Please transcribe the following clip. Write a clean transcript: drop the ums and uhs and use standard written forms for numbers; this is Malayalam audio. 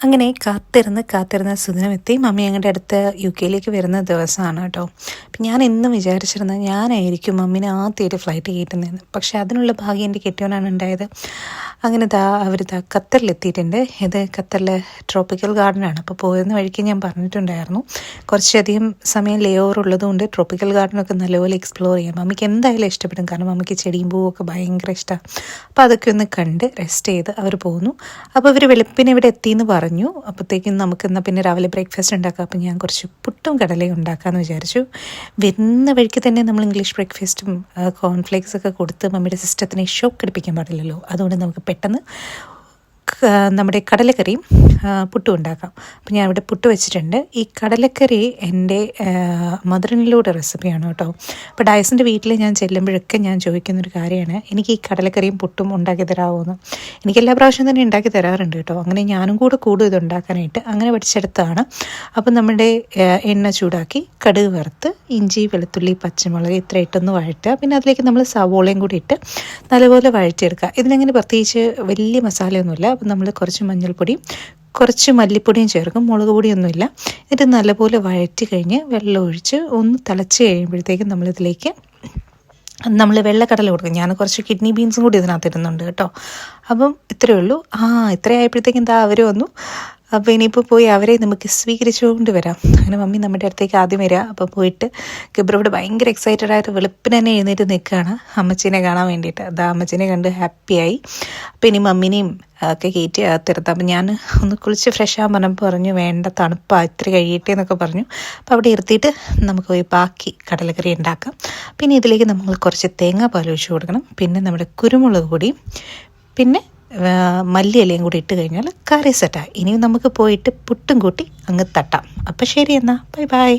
അങ്ങനെ കാത്തിരുന്ന് സുദിനമെത്തി. മമ്മി ഞങ്ങളുടെ അടുത്ത് UK വരുന്ന ദിവസമാണ് കേട്ടോ. അപ്പം ഞാൻ എന്നും വിചാരിച്ചിരുന്നത് ഞാനായിരിക്കും മമ്മീനെ ആദ്യമായിട്ട് ഫ്ലൈറ്റ് കയറ്റുന്നതെന്ന്. പക്ഷേ അതിനുള്ള ഭാഗ്യം എൻ്റെ കെട്ടിയോനാണ് ഉണ്ടായത്. അങ്ങനെ അവർ ഖത്തറിലെത്തിയിട്ടുണ്ട്. ഇത് ഖത്തറിലെ ട്രോപ്പിക്കൽ ഗാർഡനാണ്. അപ്പോൾ പോകുന്ന വഴിക്ക് ഞാൻ പറഞ്ഞിട്ടുണ്ടായിരുന്നു കുറച്ചധികം സമയം ലേ ഓവർ ഉള്ളതുകൊണ്ട് ട്രോപ്പിക്കൽ ഗാർഡനൊക്കെ നല്ലപോലെ എക്സ്പ്ലോർ ചെയ്യാം. മമ്മിക്ക് എന്തായാലും ഇഷ്ടപ്പെടും, കാരണം മമ്മിക്ക് ചെടിയും പൂവൊക്കെ ഭയങ്കര ഇഷ്ടമാണ്. അപ്പോൾ അതൊക്കെ ഒന്ന് കണ്ട് റെസ്റ്റ് ചെയ്ത് അവർ പോകുന്നു. അപ്പോൾ ഇവർ വെളുപ്പിന് ഇവിടെ എത്തിയെന്ന് പറഞ്ഞു. അപ്പോഴത്തേക്കും നമുക്ക് എന്നാൽ പിന്നെ രാവിലെ ബ്രേക്ക്ഫാസ്റ്റ് ഉണ്ടാക്കാം. അപ്പം ഞാൻ കുറച്ച് പുട്ടും കടലയും ഉണ്ടാക്കാമെന്ന് വിചാരിച്ചു. വരുന്ന വഴിക്ക് തന്നെ നമ്മൾ ഇംഗ്ലീഷ് ബ്രേക്ക്ഫാസ്റ്റും കോൺഫ്ലേക്സൊക്കെ കൊടുത്ത് മമ്മിയുടെ സിസ്റ്റത്തിനെ ഷോക്ക് അടിപ്പിക്കാൻ പാടില്ലല്ലോ. അതുകൊണ്ട് നമുക്ക് പെട്ടെന്ന് നമ്മുടെ കടലക്കറിയും പുട്ടും ഉണ്ടാക്കാം. അപ്പോൾ ഞാൻ ഇവിടെ പുട്ട് വെച്ചിട്ടുണ്ട്. ഈ കടലക്കറി എൻ്റെ മദറിനിലൂടെ റെസിപ്പിയാണ് കേട്ടോ. അപ്പോൾ ഡയസിൻ്റെ വീട്ടിൽ ഞാൻ ചെല്ലുമ്പോഴൊക്കെ ഞാൻ ചോദിക്കുന്നൊരു കാര്യമാണ്, എനിക്ക് ഈ കടലക്കറിയും പുട്ടും ഉണ്ടാക്കി തരാമോയെന്ന്. എനിക്ക് എല്ലാ പ്രാവശ്യം തന്നെ ഉണ്ടാക്കി തരാറുണ്ട് കേട്ടോ. അങ്ങനെ ഞാനും കൂടും ഇത് ഉണ്ടാക്കാനായിട്ട്. അങ്ങനെ പഠിച്ചെടുത്താണ്. അപ്പോൾ നമ്മുടെ എണ്ണ ചൂടാക്കി കടുക് വറുത്ത് ഇഞ്ചി വെളുത്തുള്ളി പച്ചമുളക് ഇത്ര ഇട്ടൊന്ന് വഴറ്റുക. പിന്നെ അതിലേക്ക് നമ്മൾ സവോളയും കൂടി ഇട്ട് നല്ലപോലെ വഴറ്റിയെടുക്കുക. ഇതിനങ്ങനെ പ്രത്യേകിച്ച് വലിയ മസാലയൊന്നുമില്ല. അപ്പം നമ്മൾ കുറച്ച് മഞ്ഞൾപ്പൊടിയും കുറച്ച് മല്ലിപ്പൊടിയും ചേർക്കും, മുളക് പൊടിയൊന്നുമില്ല. എന്നിട്ട് നല്ലപോലെ വഴറ്റി കഴിഞ്ഞ് വെള്ളം ഒഴിച്ച് ഒന്ന് തിളച്ച് കഴിയുമ്പോഴത്തേക്കും നമ്മളിതിലേക്ക് വെള്ളക്കടല കൊടുക്കും. ഞാൻ കുറച്ച് കിഡ്നി ബീൻസും കൂടി ഇതിനകത്ത് ഇടുന്നുണ്ട് കേട്ടോ. അപ്പം ഇത്രയേ ഉള്ളൂ. ഇത്രയായപ്പോഴത്തേക്കും എന്താ അവർ വന്നു. അപ്പോൾ ഇനിയിപ്പോൾ പോയി അവരെ നമുക്ക് സ്വീകരിച്ചുകൊണ്ട് വരാം. അങ്ങനെ മമ്മി നമ്മുടെ അടുത്തേക്ക് ആദ്യം വരിക. അപ്പോൾ പോയിട്ട് ഗബ്രവിടെ ഭയങ്കര എക്സൈറ്റഡ് ആയിട്ട് വെളുപ്പിന് തന്നെ എഴുന്നേറ്റ് നിൽക്കുകയാണ് അമ്മച്ചീനെ കാണാൻ വേണ്ടിയിട്ട്. അതാ അമ്മച്ചീനെ കണ്ട് ഹാപ്പിയായി. അപ്പോൾ ഇനി മമ്മീനെയും ഒക്കെ കയറ്റി അകത്തിരുത്താം. അപ്പം ഞാൻ ഒന്ന് കുളിച്ച് ഫ്രഷ് ആകാൻ പറഞ്ഞപ്പോൾ പറഞ്ഞു വേണ്ട തണുപ്പാ ഇത്തിരി കഴിയട്ടെ എന്നൊക്കെ പറഞ്ഞു. അപ്പോൾ അവിടെ ഇരുത്തിയിട്ട് നമുക്ക് പോയി ബാക്കി കടലക്കറി ഉണ്ടാക്കാം. പിന്നെ ഇതിലേക്ക് നമ്മൾ കുറച്ച് തേങ്ങാപ്പാൽ ഒഴിച്ച് കൊടുക്കണം. പിന്നെ നമ്മുടെ കുരുമുളക് പൊടിയും പിന്നെ മല്ലിയിലയും കൂടി ഇട്ട് കഴിഞ്ഞാൽ കറി സെറ്റായി. ഇനി നമുക്ക് പോയിട്ട് പുട്ടും കൂട്ടി അങ്ങ് തട്ടാം. അപ്പോൾ ശരി എന്നാൽ ബൈ ബൈ.